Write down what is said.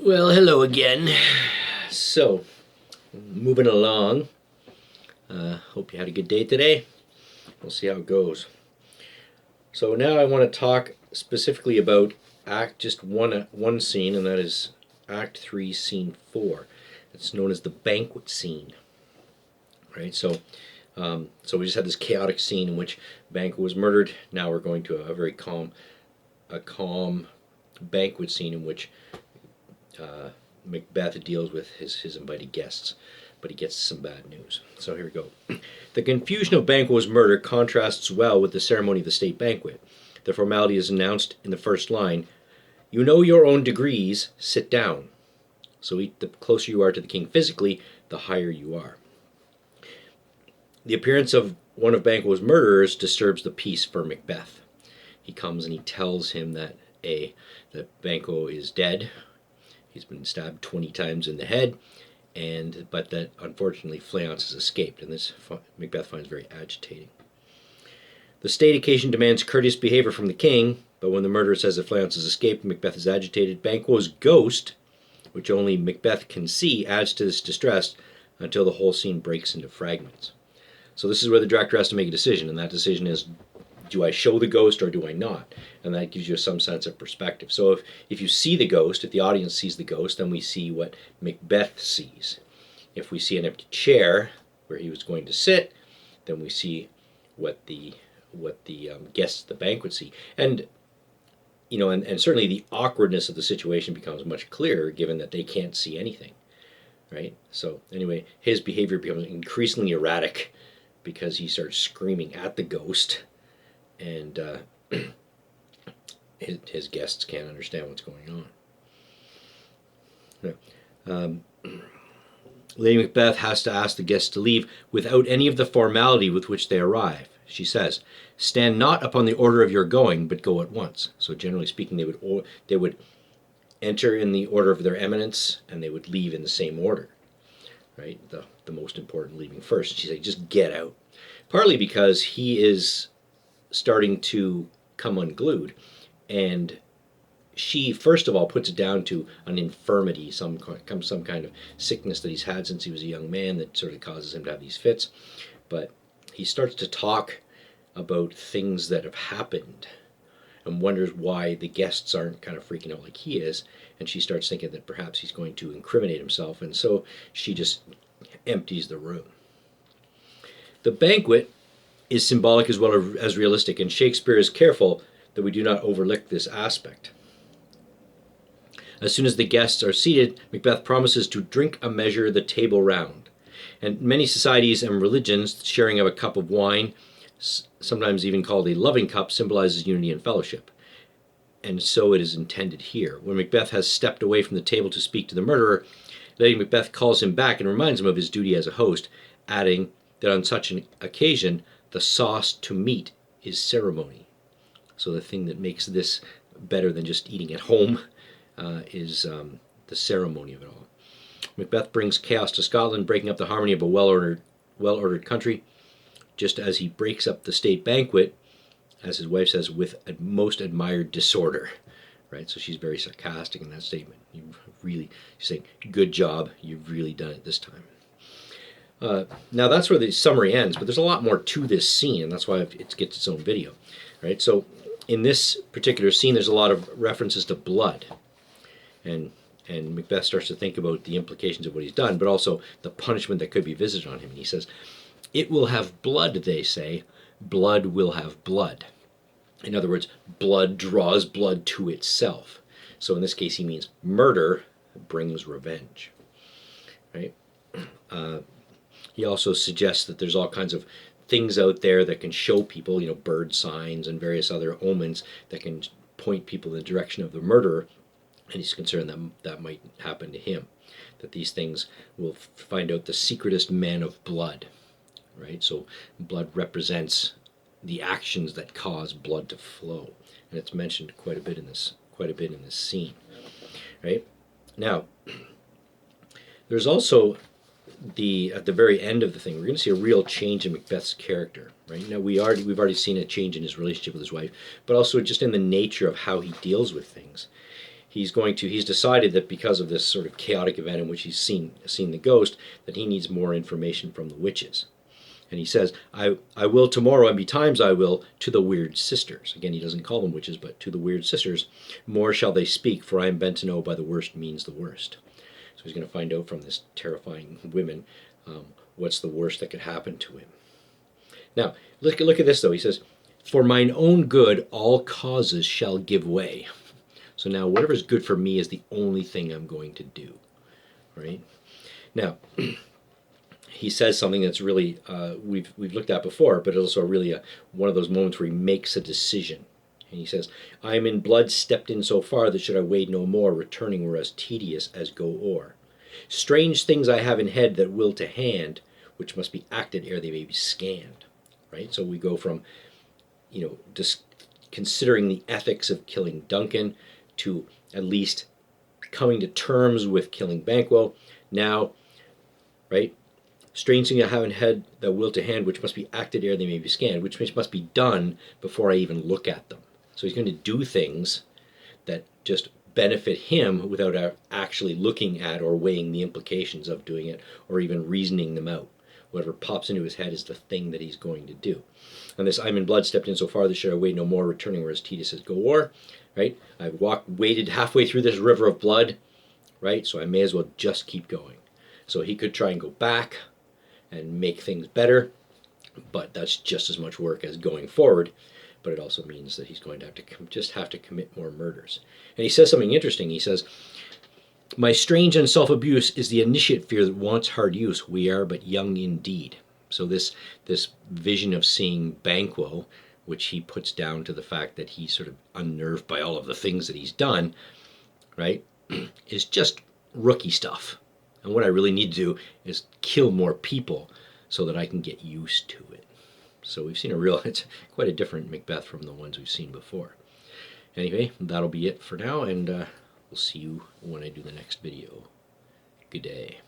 Well, hello again. So, moving along. Hope you had a good day today. We'll see how it goes. So now I want to talk specifically about just one scene, and that is Act 3, Scene 4. It's known as the banquet scene. Right. So we just had this chaotic scene in which Banquet was murdered. Now we're going to a very calm banquet scene in which Macbeth deals with his invited guests, but he gets some bad news. So here we go. The confusion of Banquo's murder contrasts well with the ceremony of the state banquet. The formality is announced in the first line: "You know your own degrees, sit down." So the closer you are to the king physically, the higher you are. The appearance of one of Banquo's murderers disturbs the peace for Macbeth. He comes and he tells him that Banquo is dead. He's been stabbed 20 times in the head, but that unfortunately Fleance has escaped, and this Macbeth finds very agitating. The state occasion demands courteous behavior from the king, but when the murderer says that Fleance has escaped, Macbeth is agitated. Banquo's ghost, which only Macbeth can see, adds to this distress until the whole scene breaks into fragments. So this is where the director has to make a decision, and that decision is, do I show the ghost or do I not? And that gives you some sense of perspective. So if you see the ghost, if the audience sees the ghost, then we see what Macbeth sees. If we see an empty chair where he was going to sit, then we see what the guests at the banquet see. And and certainly the awkwardness of the situation becomes much clearer given that they can't see anything, right? So anyway, his behavior becomes increasingly erratic because he starts screaming at the ghost, and his guests can't understand what's going on. Lady Macbeth has to ask the guests to leave without any of the formality with which they arrive. She says, "Stand not upon the order of your going, but go at once." So generally speaking, they would enter in the order of their eminence, and they would leave in the same order. Right, the most important leaving first. She said, "Just get out." Partly because he is starting to come unglued, and she first of all puts it down to an infirmity, some kind of sickness that he's had since he was a young man that sort of causes him to have these fits. But he starts to talk about things that have happened and wonders why the guests aren't kind of freaking out like he is, and she starts thinking that perhaps he's going to incriminate himself, and so she just empties the room. The banquet is symbolic as well as realistic, and Shakespeare is careful that we do not overlook this aspect. As soon as the guests are seated, Macbeth promises to drink a measure the table round. And many societies and religions, the sharing of a cup of wine, sometimes even called a loving cup, symbolizes unity and fellowship. And so it is intended here. When Macbeth has stepped away from the table to speak to the murderer, Lady Macbeth calls him back and reminds him of his duty as a host, adding that on such an occasion, the sauce to meat is ceremony. So the thing that makes this better than just eating at home is the ceremony of it all. Macbeth brings chaos to Scotland, breaking up the harmony of a well-ordered country, just as he breaks up the state banquet, as his wife says, with a most admired disorder. Right? So she's very sarcastic in that statement. She's saying, "Good job, you've really done it this time." Now that's where the summary ends, but there's a lot more to this scene, and that's why it gets its own video. Right? So in this particular scene, there's a lot of references to blood. And Macbeth starts to think about the implications of what he's done, but also the punishment that could be visited on him. And he says, "It will have blood, they say. Blood will have blood." In other words, blood draws blood to itself. So in this case, he means murder brings revenge. Right? He also suggests that there's all kinds of things out there that can show people, bird signs and various other omens that can point people in the direction of the murderer. And he's concerned that might happen to him, that these things will find out the secretest man of blood, right? So blood represents the actions that cause blood to flow, and it's mentioned quite a bit in this scene, right? Now, there's also at the very end of the thing, we're going to see a real change in Macbeth's character, right? Now we've already seen a change in his relationship with his wife, but also just in the nature of how he deals with things. he's decided that because of this sort of chaotic event in which he's seen the ghost, that he needs more information from the witches. And he says, I will tomorrow, and betimes I will, to the weird sisters. Again, he doesn't call them witches, but to the weird sisters. More shall they speak, for I am bent to know by the worst means the worst. So he's going to find out from this terrifying women what's the worst that could happen to him. Now, look at this, though. He says, for mine own good all causes shall give way. So now whatever's good for me is the only thing I'm going to do. Right? Now, he says something that's really we've looked at before, but also really one of those moments where he makes a decision. And he says, I am in blood stepped in so far that should I wade no more, returning were as tedious as go o'er. Strange things I have in head that will to hand, which must be acted ere they may be scanned. Right? So we go from, just considering the ethics of killing Duncan to at least coming to terms with killing Banquo. Now, right? Strange thing I have in head that will to hand, which must be acted ere they may be scanned, which must be done before I even look at them. So he's going to do things that just benefit him without actually looking at or weighing the implications of doing it or even reasoning them out. Whatever pops into his head is the thing that he's going to do. And this I'm in blood stepped in so far that should I wade no more, returning where as tedious as go o'er. Right? I've waded halfway through this river of blood, right? So I may as well just keep going. So he could try and go back and make things better, but that's just as much work as going forward. But it also means that he's going to have to commit more murders. And he says something interesting. He says, my strange and self-abuse is the initiate fear that wants hard use. We are but young indeed. So this vision of seeing Banquo, which he puts down to the fact that he's sort of unnerved by all of the things that he's done, right, is just rookie stuff. And what I really need to do is kill more people so that I can get used to it. So we've seen it's quite a different Macbeth from the ones we've seen before. Anyway, that'll be it for now, and we'll see you when I do the next video. Good day.